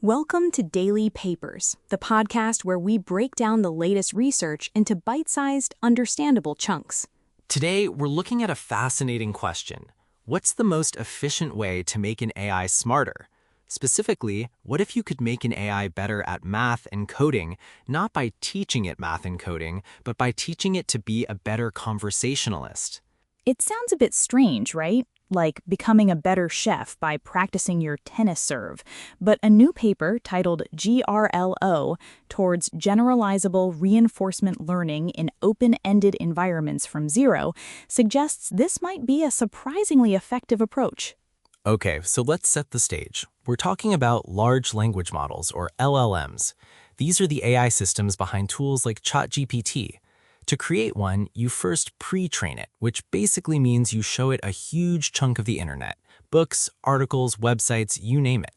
Welcome to Daily Papers, the podcast where we break down the latest research into bite-sized, understandable chunks. Today, we're looking at a fascinating question. What's the most efficient way to make an AI smarter? Specifically, what if you could make an AI better at math and coding, not by teaching it math and coding, but by teaching it to be a better conversationalist? It sounds a bit strange, right? Like becoming a better chef by practicing your tennis serve. But a new paper titled GRLO, Towards Generalizable Reinforcement Learning in Open-Ended Environments from Zero, suggests this might be a surprisingly effective approach. Okay, so let's set the stage. We're talking about large language models, or LLMs. These are the AI systems behind tools like ChatGPT. To create one, you first pre-train it, which basically means you show it a huge chunk of the internet. Books, articles, websites, you name it.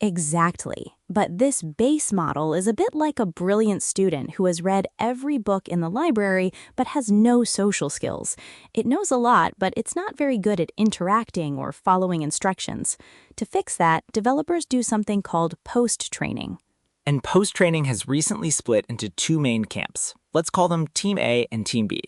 Exactly. But this base model is a bit like a brilliant student who has read every book in the library but has no social skills. It knows a lot, but it's not very good at interacting or following instructions. To fix that, developers do something called post-training. And post-training has recently split into two main camps. Let's call them Team A and Team B.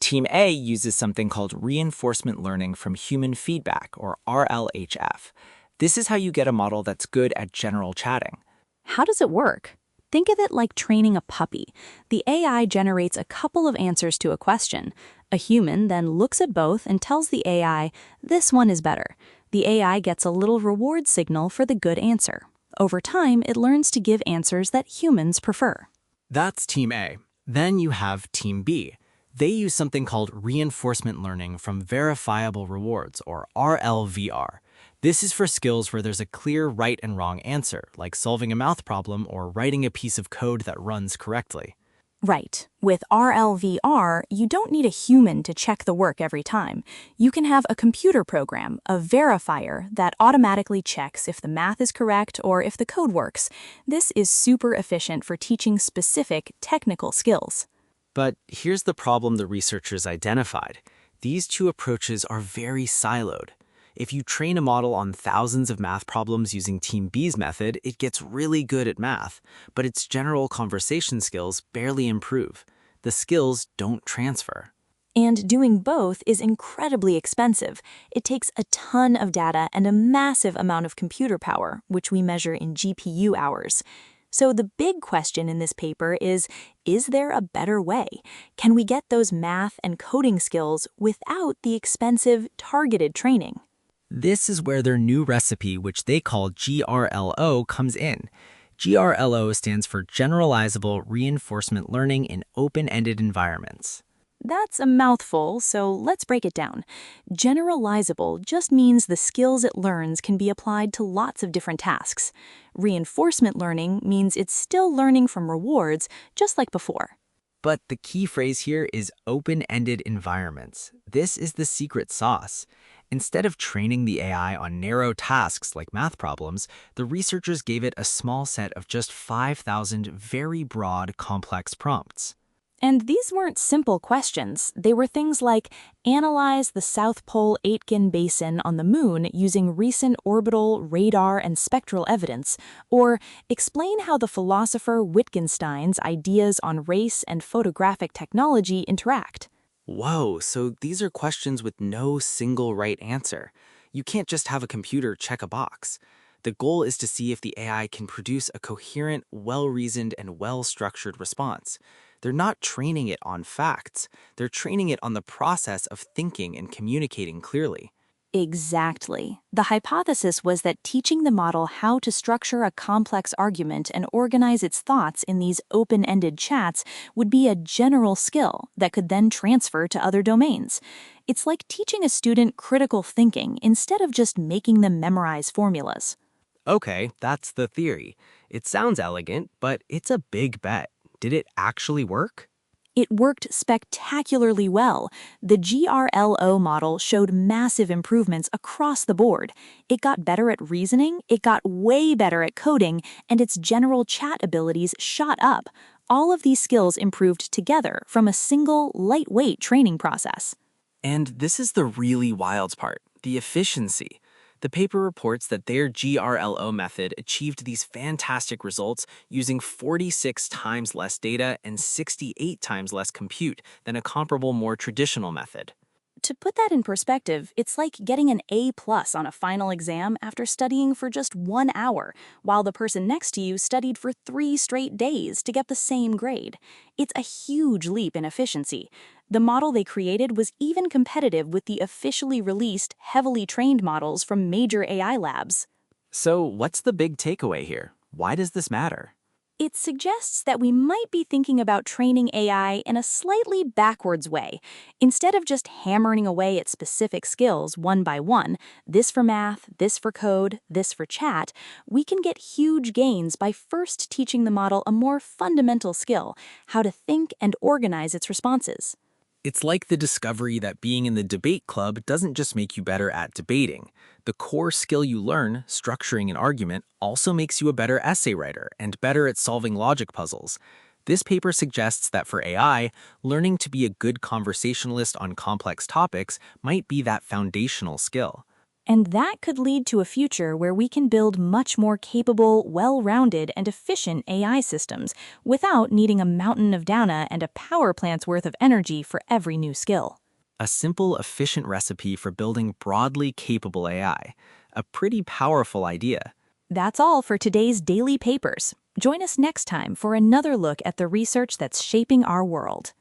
Team A uses something called reinforcement learning from human feedback, or RLHF. This is how you get a model that's good at general chatting. How does it work? Think of it like training a puppy. The AI generates a couple of answers to a question. A human then looks at both and tells the AI, "This one is better." The AI gets a little reward signal for the good answer. Over time, it learns to give answers that humans prefer. That's Team A. Then you have Team B. They use something called reinforcement learning from verifiable rewards, or RLVR. This is for skills where there's a clear right and wrong answer, like solving a math problem or writing a piece of code that runs correctly. Right. With RLVR, you don't need a human to check the work every time. You can have a computer program, a verifier, that automatically checks if the math is correct or if the code works. This is super efficient for teaching specific technical skills. But here's the problem the researchers identified. These two approaches are very siloed. If you train a model on thousands of math problems using Team B's method, it gets really good at math, but its general conversation skills barely improve. The skills don't transfer. And doing both is incredibly expensive. It takes a ton of data and a massive amount of computer power, which we measure in GPU hours. So the big question in this paper is there a better way? Can we get those math and coding skills without the expensive, targeted training? This is where their new recipe, which they call GRLO, comes in. GRLO stands for Generalizable Reinforcement Learning in Open-Ended Environments. That's a mouthful, so let's break it down. Generalizable just means the skills it learns can be applied to lots of different tasks. Reinforcement learning means it's still learning from rewards, just like before. But the key phrase here is open-ended environments. This is the secret sauce. Instead of training the AI on narrow tasks like math problems, the researchers gave it a small set of just 5,000 very broad, complex prompts. And these weren't simple questions. They were things like, analyze the South Pole Aitken Basin on the Moon using recent orbital, radar, and spectral evidence, or explain how the philosopher Wittgenstein's ideas on race and photographic technology interact. Whoa, so these are questions with no single right answer. You can't just have a computer check a box. The goal is to see if the AI can produce a coherent, well-reasoned, and well-structured response. They're not training it on facts. They're training it on the process of thinking and communicating clearly. Exactly. The hypothesis was that teaching the model how to structure a complex argument and organize its thoughts in these open-ended chats would be a general skill that could then transfer to other domains. It's like teaching a student critical thinking instead of just making them memorize formulas. Okay, that's the theory. It sounds elegant, but it's a big bet. Did it actually work? It worked spectacularly well. The GRLO model showed massive improvements across the board. It got better at reasoning, it got way better at coding, and its general chat abilities shot up. All of these skills improved together from a single, lightweight training process. And this is the really wild part, the efficiency. The paper reports that their GRLO method achieved these fantastic results using 46 times less data and 68 times less compute than a comparable, more traditional method. To put that in perspective, it's like getting an A+ on a final exam after studying for just 1 hour, while the person next to you studied for 3 straight days to get the same grade. It's a huge leap in efficiency. The model they created was even competitive with the officially released, heavily trained models from major AI labs. So, what's the big takeaway here? Why does this matter? It suggests that we might be thinking about training AI in a slightly backwards way. Instead of just hammering away at specific skills one by one, this for math, this for code, this for chat, we can get huge gains by first teaching the model a more fundamental skill, how to think and organize its responses. It's like the discovery that being in the debate club doesn't just make you better at debating. The core skill you learn, structuring an argument, also makes you a better essay writer and better at solving logic puzzles. This paper suggests that for AI, learning to be a good conversationalist on complex topics might be that foundational skill. And that could lead to a future where we can build much more capable, well-rounded, and efficient AI systems without needing a mountain of data and a power plant's worth of energy for every new skill. A simple, efficient recipe for building broadly capable AI. A pretty powerful idea. That's all for today's Daily Papers. Join us next time for another look at the research that's shaping our world.